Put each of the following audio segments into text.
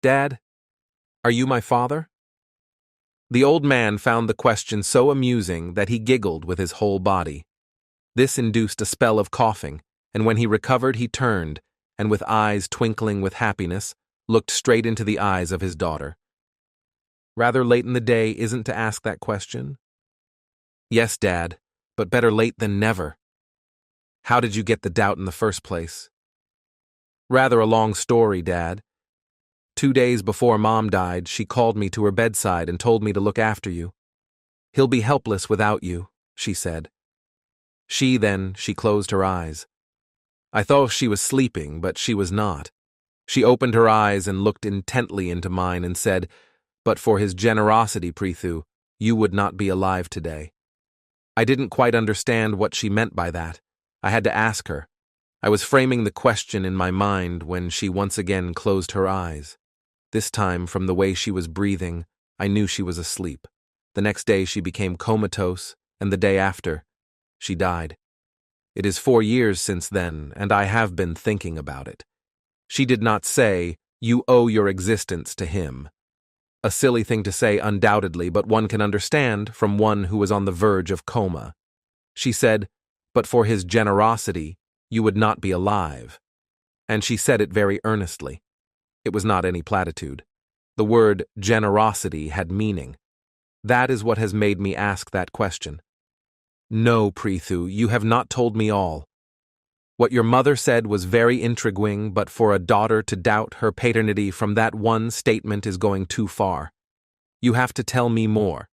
Dad, are you my father? The old man found the question so amusing that he giggled with his whole body. This induced a spell of coughing, and when he recovered he turned, and with eyes twinkling with happiness, looked straight into the eyes of his daughter. Rather late in the day isn't to ask that question? Yes, Dad, but better late than never. How did you get the doubt in the first place? Rather a long story, Dad. 2 days before Mom died, she called me to her bedside and told me to look after you. He'll be helpless without you, she said. She closed her eyes. I thought she was sleeping, but she was not. She opened her eyes and looked intently into mine and said, "But for his generosity, Prithu, you would not be alive today." I didn't quite understand what she meant by that. I had to ask her. I was framing the question in my mind when she once again closed her eyes. This time, from the way she was breathing, I knew she was asleep. The next day she became comatose, and the day after, she died. It is 4 years since then, and I have been thinking about it. She did not say, "You owe your existence to him." A silly thing to say, undoubtedly, but one can understand from one who was on the verge of coma. She said, "But for his generosity, you would not be alive." And she said it very earnestly. It was not any platitude. The word generosity had meaning. That is what has made me ask that question. No, Prithu, you have not told me all. What your mother said was very intriguing, but for a daughter to doubt her paternity from that one statement is going too far. You have to tell me more.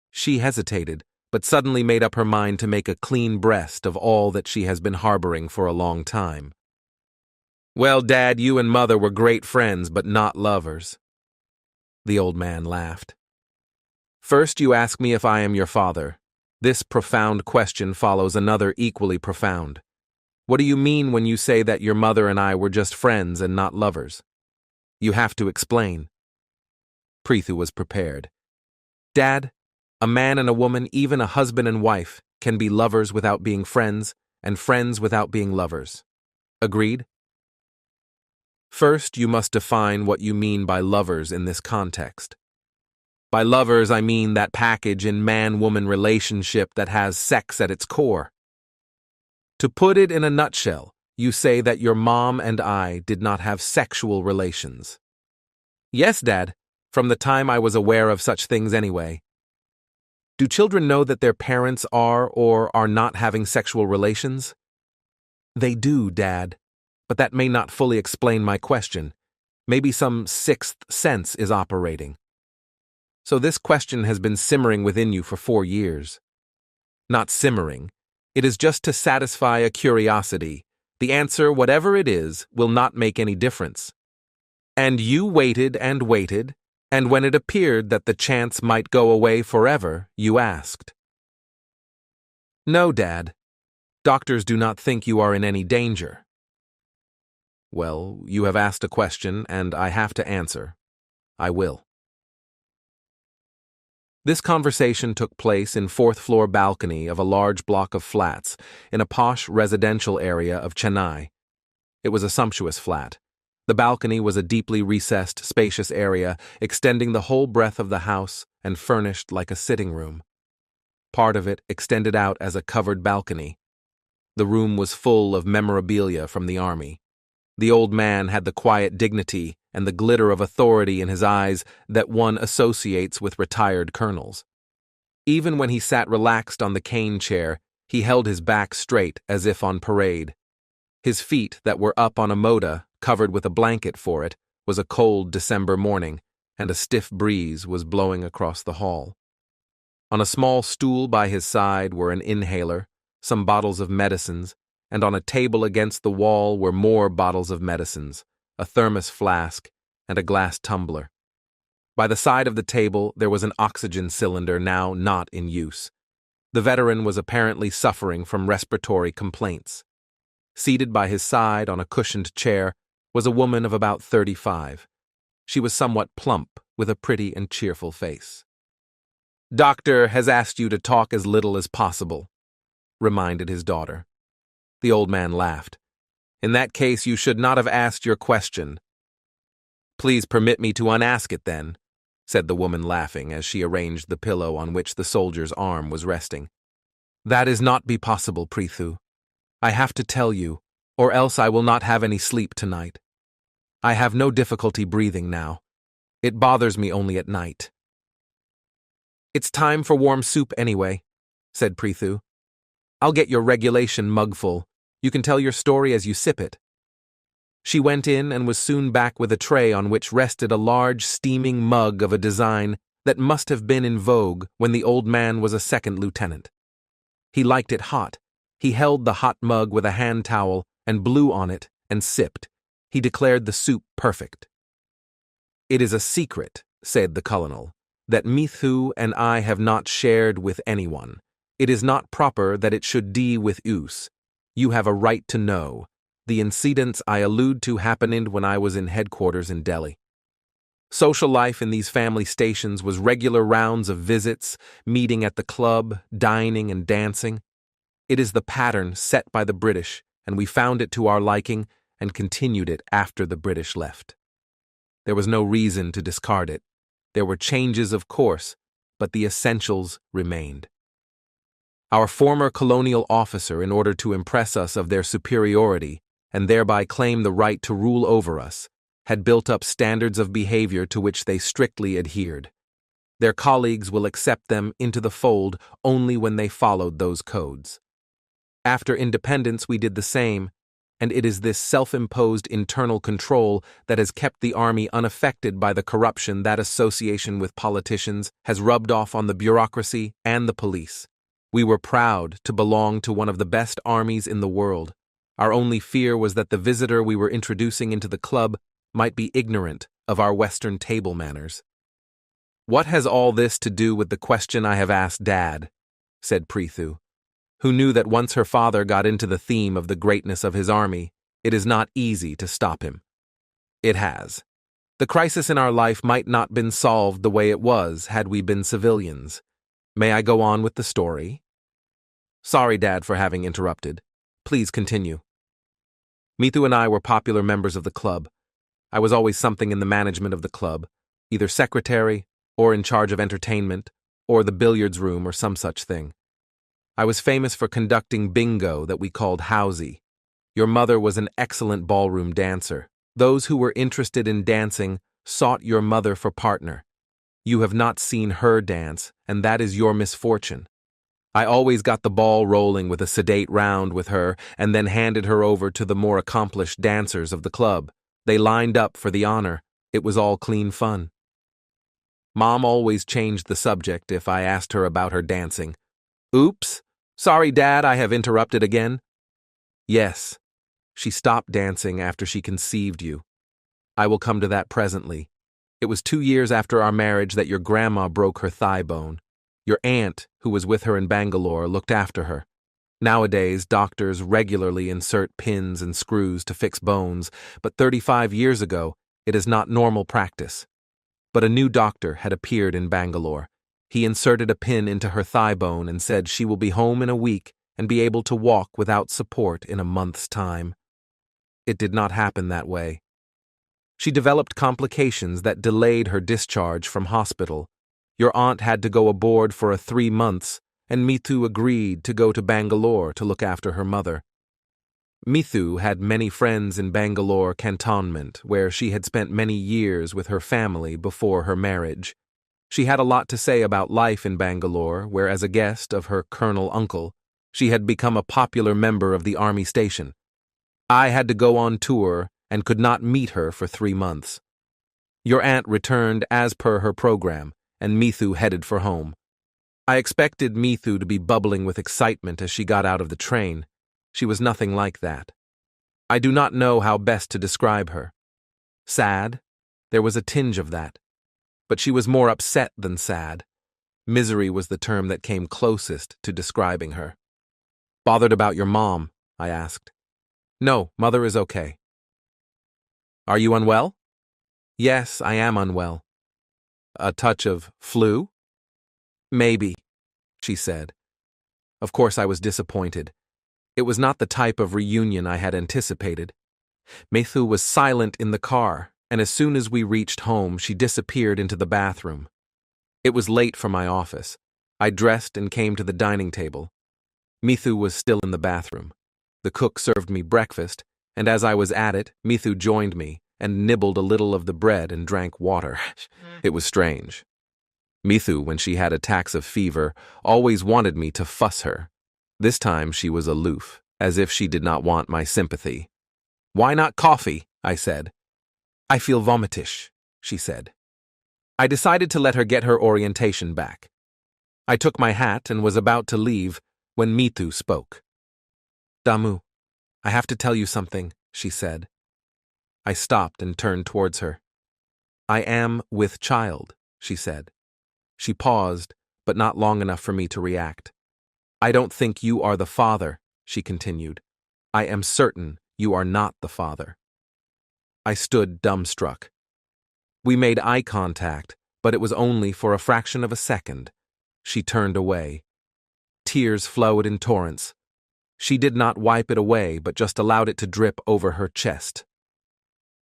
She hesitated, but suddenly made up her mind to make a clean breast of all that she has been harboring for a long time. Well, Dad, you and Mother were great friends, but not lovers. The old man laughed. First you ask me if I am your father. This profound question follows another equally profound. What do you mean when you say that your mother and I were just friends and not lovers? You have to explain. Prithu was prepared. Dad, a man and a woman, even a husband and wife, can be lovers without being friends, and friends without being lovers. Agreed? First, you must define what you mean by lovers in this context. By lovers, I mean that package in man-woman relationship that has sex at its core. To put it in a nutshell, you say that your mom and I did not have sexual relations. Yes, Dad, from the time I was aware of such things anyway. Do children know that their parents are or are not having sexual relations? They do, Dad, but that may not fully explain my question. Maybe some sixth sense is operating. So this question has been simmering within you for 4 years. Not simmering. It is just to satisfy a curiosity. The answer, whatever it is, will not make any difference. And you waited and waited, and when it appeared that the chance might go away forever, you asked. No, Dad. Doctors do not think you are in any danger. Well, you have asked a question, and I have to answer. I will. This conversation took place in 4th-floor balcony of a large block of flats in a posh residential area of Chennai. It was a sumptuous flat. The balcony was a deeply recessed, spacious area extending the whole breadth of the house and furnished like a sitting room. Part of it extended out as a covered balcony. The room was full of memorabilia from the army. The old man had the quiet dignity and the glitter of authority in his eyes that one associates with retired colonels. Even when he sat relaxed on the cane chair, he held his back straight as if on parade. His feet that were up on a moda, covered with a blanket for it, was a cold December morning, and a stiff breeze was blowing across the hall. On a small stool by his side were an inhaler, some bottles of medicines, and on a table against the wall were more bottles of medicines, a thermos flask, and a glass tumbler. By the side of the table there was an oxygen cylinder now not in use. The veteran was apparently suffering from respiratory complaints. Seated by his side on a cushioned chair was a woman of about 35. She was somewhat plump, with a pretty and cheerful face. "Doctor has asked you to talk as little as possible," reminded his daughter. The old man laughed. "In that case, you should not have asked your question." Please permit me to unask it then, said the woman laughing as she arranged the pillow on which the soldier's arm was resting. That is not be possible, Prithu. I have to tell you, or else I will not have any sleep tonight. I have no difficulty breathing now. It bothers me only at night. It's time for warm soup anyway, said Prithu. I'll get your regulation mugful. You can tell your story as you sip it. She went in and was soon back with a tray on which rested a large steaming mug of a design that must have been in vogue when the old man was a second lieutenant. He liked it hot. He held the hot mug with a hand towel and blew on it and sipped. He declared the soup perfect. It is a secret, said the colonel, that Mithu and I have not shared with anyone. It is not proper that it should be with us. You have a right to know. The incidents I allude to happened when I was in headquarters in Delhi. Social life in these family stations was regular rounds of visits, meeting at the club, dining and dancing. It is the pattern set by the British, and we found it to our liking and continued it after the British left. There was no reason to discard it. There were changes, of course, but the essentials remained. Our former colonial officer, in order to impress us of their superiority and thereby claim the right to rule over us, had built up standards of behavior to which they strictly adhered. Their colleagues will accept them into the fold only when they followed those codes. After independence, we did the same, and it is this self-imposed internal control that has kept the army unaffected by the corruption that association with politicians has rubbed off on the bureaucracy and the police. We were proud to belong to one of the best armies in the world. Our only fear was that the visitor we were introducing into the club might be ignorant of our Western table manners. What has all this to do with the question I have asked Dad? Said Prithu, who knew that once her father got into the theme of the greatness of his army, it is not easy to stop him. It has. The crisis in our life might not been solved the way it was had we been civilians. May I go on with the story? Sorry, Dad, for having interrupted. Please continue. Mithu and I were popular members of the club. I was always something in the management of the club, either secretary, or in charge of entertainment, or the billiards room, or some such thing. I was famous for conducting bingo that we called housey. Your mother was an excellent ballroom dancer. Those who were interested in dancing sought your mother for partner. You have not seen her dance, and that is your misfortune. I always got the ball rolling with a sedate round with her and then handed her over to the more accomplished dancers of the club. They lined up for the honor. It was all clean fun. Mom always changed the subject if I asked her about her dancing. Oops. Sorry, Dad, I have interrupted again. Yes. She stopped dancing after she conceived you. I will come to that presently. It was 2 years after our marriage that your grandma broke her thigh bone. Your aunt, who was with her in Bangalore, looked after her. Nowadays, doctors regularly insert pins and screws to fix bones, but 35 years ago, it is not normal practice. But a new doctor had appeared in Bangalore. He inserted a pin into her thigh bone and said she will be home in a week and be able to walk without support in a month's time. It did not happen that way. She developed complications that delayed her discharge from hospital. Your aunt had to go aboard for 3 months, and Mithu agreed to go to Bangalore to look after her mother. Mithu had many friends in Bangalore cantonment, where she had spent many years with her family before her marriage. She had a lot to say about life in Bangalore, where as a guest of her colonel uncle, she had become a popular member of the army station. I had to go on tour and could not meet her for 3 months. Your aunt returned as per her program, and Mithu headed for home. I expected Mithu to be bubbling with excitement as she got out of the train. She was nothing like that. I do not know how best to describe her. Sad? There was a tinge of that. But she was more upset than sad. Misery was the term that came closest to describing her. Bothered about your mom? I asked. No, mother is okay. Are you unwell? Yes, I am unwell. A touch of flu? Maybe, she said. Of course I was disappointed. It was not the type of reunion I had anticipated. Mithu was silent in the car, and as soon as we reached home, she disappeared into the bathroom. It was late for my office. I dressed and came to the dining table. Mithu was still in the bathroom. The cook served me breakfast, and as I was at it, Mithu joined me and nibbled a little of the bread and drank water. It was strange. Mithu, when she had attacks of fever, always wanted me to fuss her. This time she was aloof, as if she did not want my sympathy. "Why not coffee?" I said. "I feel vomitish," she said. I decided to let her get her orientation back. I took my hat and was about to leave when Mithu spoke. "Damu, I have to tell you something," she said. I stopped and turned towards her. "I am with child," she said. She paused, but not long enough for me to react. "I don't think you are the father," she continued. "I am certain you are not the father." I stood dumbstruck. We made eye contact, but it was only for a fraction of a second. She turned away. Tears flowed in torrents. She did not wipe it away, but just allowed it to drip over her chest.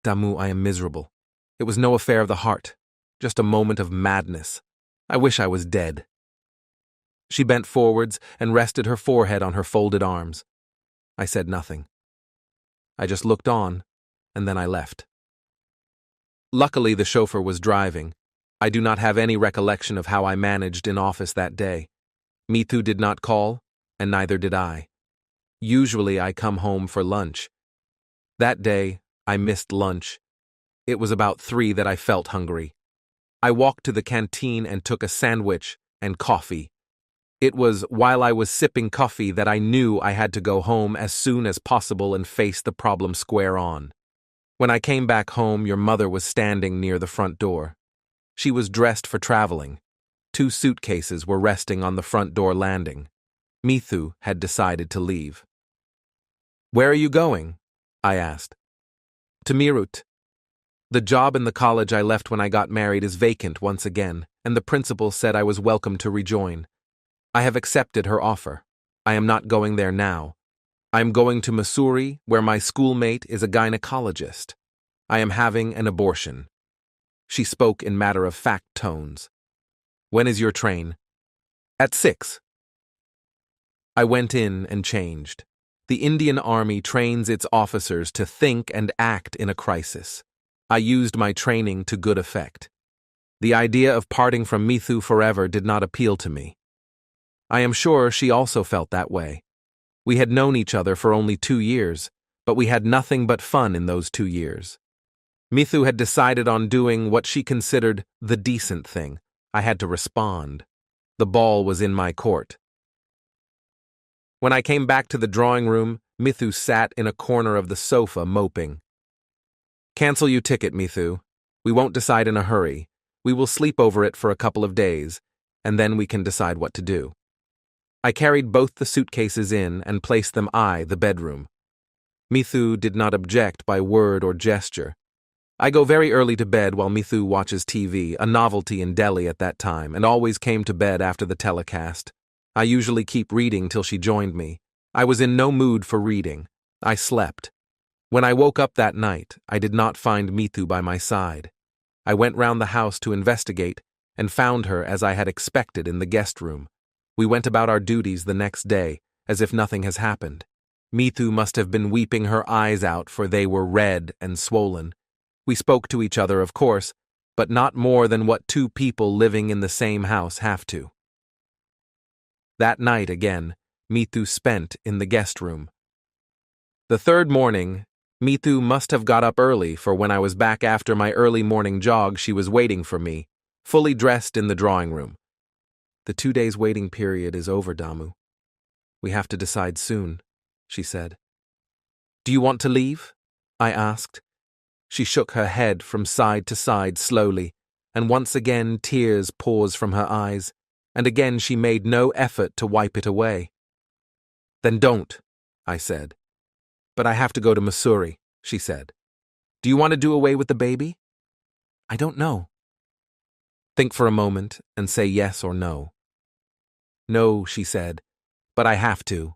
"Damu, I am miserable. It was no affair of the heart, just a moment of madness. I wish I was dead." She bent forwards and rested her forehead on her folded arms. I said nothing. I just looked on, and then I left. Luckily, the chauffeur was driving. I do not have any recollection of how I managed in office that day. Mithu did not call, and neither did I. Usually I come home for lunch. That day, I missed lunch. It was about 3 that I felt hungry. I walked to the canteen and took a sandwich and coffee. It was while I was sipping coffee that I knew I had to go home as soon as possible and face the problem square on. When I came back home, your mother was standing near the front door. She was dressed for traveling. 2 suitcases were resting on the front door landing. Mithu had decided to leave. "Where are you going?" I asked. "To Meerut. The job in the college I left when I got married is vacant once again, and the principal said I was welcome to rejoin. I have accepted her offer. I am not going there now. I am going to Missouri, where my schoolmate is a gynecologist. I am having an abortion." She spoke in matter-of-fact tones. "When is your train?" "At 6. I went in and changed. The Indian Army trains its officers to think and act in a crisis. I used my training to good effect. The idea of parting from Mithu forever did not appeal to me. I am sure she also felt that way. We had known each other for only 2 years, but we had nothing but fun in those 2 years. Mithu had decided on doing what she considered the decent thing. I had to respond. The ball was in my court. When I came back to the drawing room, Mithu sat in a corner of the sofa moping. "Cancel your ticket, Mithu. We won't decide in a hurry. We will sleep over it for a couple of days, and then we can decide what to do." I carried both the suitcases in and placed them the bedroom. Mithu did not object by word or gesture. I go very early to bed while Mithu watches TV, a novelty in Delhi at that time, and always came to bed after the telecast. I usually keep reading till she joined me. I was in no mood for reading. I slept. When I woke up that night, I did not find Mithu by my side. I went round the house to investigate and found her as I had expected in the guest room. We went about our duties the next day, as if nothing has happened. Mithu must have been weeping her eyes out, for they were red and swollen. We spoke to each other, of course, but not more than what 2 people living in the same house have to. That night again, Mithu spent in the guest room. The 3rd morning, Mithu must have got up early, for when I was back after my early morning jog, she was waiting for me, fully dressed in the drawing room. "The 2 days waiting period is over, Damu. We have to decide soon," she said. "Do you want to leave?" I asked. She shook her head from side to side slowly, and once again tears poured from her eyes, and again she made no effort to wipe it away. "Then don't," I said. "But I have to go to Missouri," she said. "Do you want to do away with the baby?" "I don't know." "Think for a moment and say yes or no." "No," she said, "but I have to."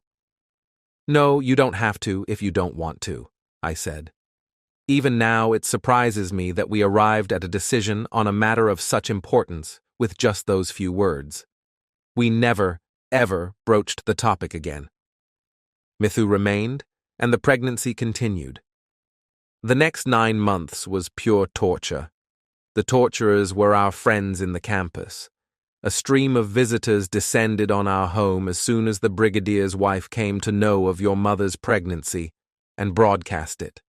"No, you don't have to if you don't want to," I said. Even now, it surprises me that we arrived at a decision on a matter of such importance with just those few words. We never, ever broached the topic again. Mithu remained, and the pregnancy continued. The next 9 months was pure torture. The torturers were our friends in the campus. A stream of visitors descended on our home as soon as the brigadier's wife came to know of your mother's pregnancy and broadcast it.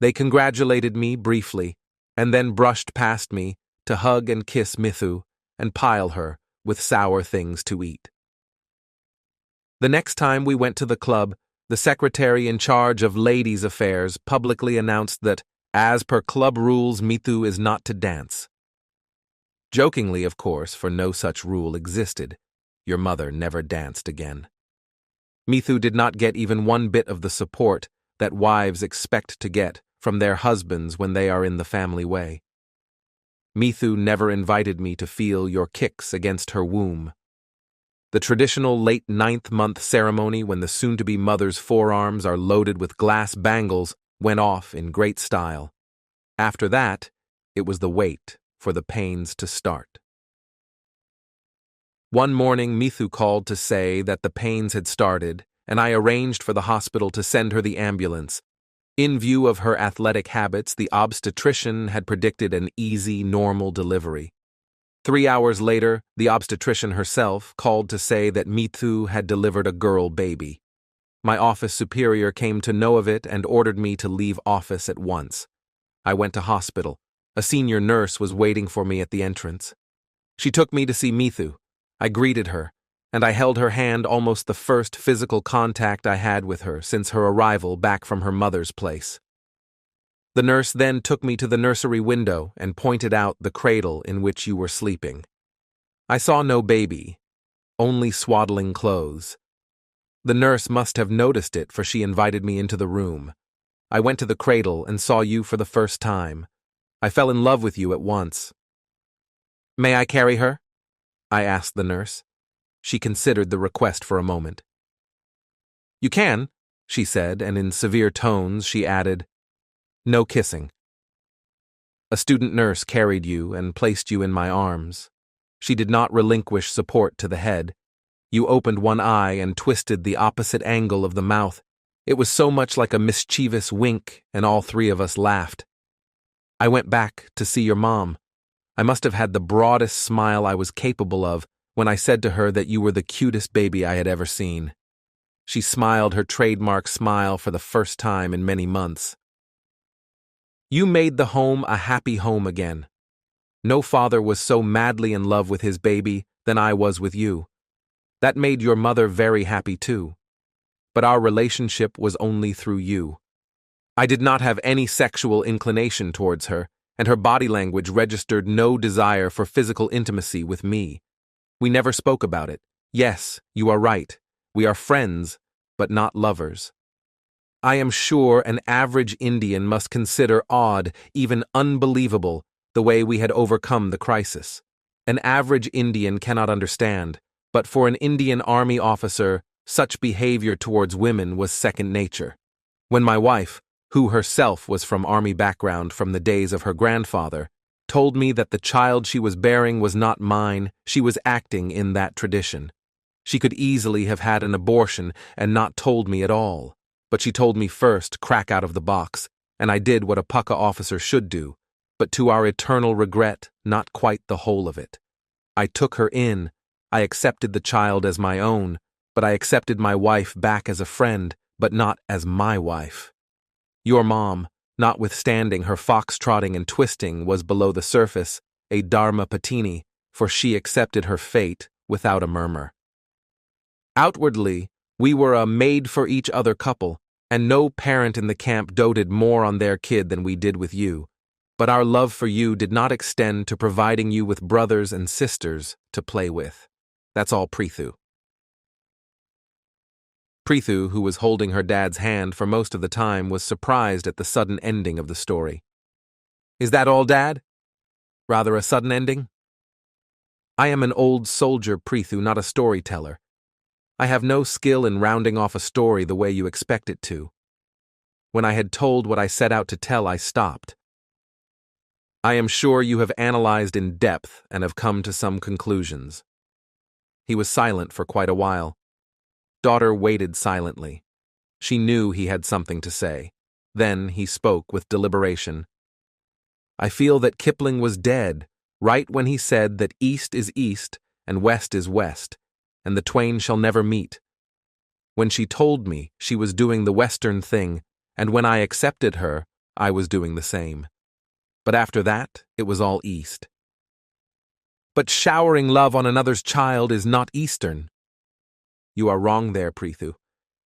They congratulated me briefly, and then brushed past me to hug and kiss Mithu and pile her with sour things to eat. The next time we went to the club, the secretary in charge of ladies' affairs publicly announced that, as per club rules, Mithu is not to dance. Jokingly, of course, for no such rule existed. Your mother never danced again. Mithu did not get even one bit of the support that wives expect to get from their husbands when they are in the family way. Mithu never invited me to feel your kicks against her womb. The traditional late 9th month ceremony when the soon-to-be mother's forearms are loaded with glass bangles went off in great style. After that, it was the wait for the pains to start. One morning, Mithu called to say that the pains had started, and I arranged for the hospital to send her the ambulance. In view of her athletic habits, the obstetrician had predicted an easy, normal delivery. 3 hours later, the obstetrician herself called to say that Mithu had delivered a girl baby. My office superior came to know of it and ordered me to leave office at once. I went to hospital. A senior nurse was waiting for me at the entrance. She took me to see Mithu. I greeted her, and I held her hand, almost the first physical contact I had with her since her arrival back from her mother's place. The nurse then took me to the nursery window and pointed out the cradle in which you were sleeping. I saw no baby, only swaddling clothes. The nurse must have noticed it, for she invited me into the room. I went to the cradle and saw you for the first time. I fell in love with you at once. "May I carry her?" I asked the nurse. She considered the request for a moment. "You can," she said, and in severe tones she added, "No kissing." A student nurse carried you and placed you in my arms. She did not relinquish support to the head. You opened one eye and twisted the opposite angle of the mouth. It was so much like a mischievous wink, and all three of us laughed. I went back to see your mom. I must have had the broadest smile I was capable of when I said to her that you were the cutest baby I had ever seen. She smiled her trademark smile for the first time in many months. You made the home a happy home again. No father was so madly in love with his baby than I was with you. That made your mother very happy too. But our relationship was only through you. I did not have any sexual inclination towards her, and her body language registered no desire for physical intimacy with me. We never spoke about it. Yes, you are right. We are friends, but not lovers. I am sure an average Indian must consider odd, even unbelievable, the way we had overcome the crisis. An average Indian cannot understand, but for an Indian Army officer, such behavior towards women was second nature. When my wife, who herself was from Army background from the days of her grandfather, told me that the child she was bearing was not mine, she was acting in that tradition. She could easily have had an abortion and not told me at all. But she told me first, crack out of the box, and I did what a pucka officer should do, but to our eternal regret, not quite the whole of it. I took her in, I accepted the child as my own, but I accepted my wife back as a friend, but not as my wife. Your mom, notwithstanding her foxtrotting and twisting, was below the surface, a dharma patini, for she accepted her fate without a murmur. Outwardly, we were a made-for-each-other couple, and no parent in the camp doted more on their kid than we did with you. But our love for you did not extend to providing you with brothers and sisters to play with. That's all Prithu. Prithu, who was holding her dad's hand for most of the time, was surprised at the sudden ending of the story. "Is that all, Dad? Rather a sudden ending?" "I am an old soldier, Prithu, not a storyteller. I have no skill in rounding off a story the way you expect it to." When I had told what I set out to tell, I stopped. I am sure you have analyzed in depth and have come to some conclusions. He was silent for quite a while. Daughter waited silently. She knew he had something to say. Then he spoke with deliberation. I feel that Kipling was dead, right when he said that east is east and west is west, and the twain shall never meet. When she told me, she was doing the Western thing, and when I accepted her, I was doing the same. But after that, it was all East. But showering love on another's child is not Eastern. You are wrong there, Prithu.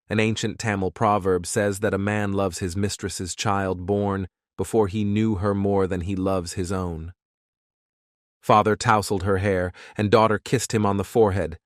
An ancient Tamil proverb says that a man loves his mistress's child born before he knew her more than he loves his own. Father tousled her hair, and daughter kissed him on the forehead,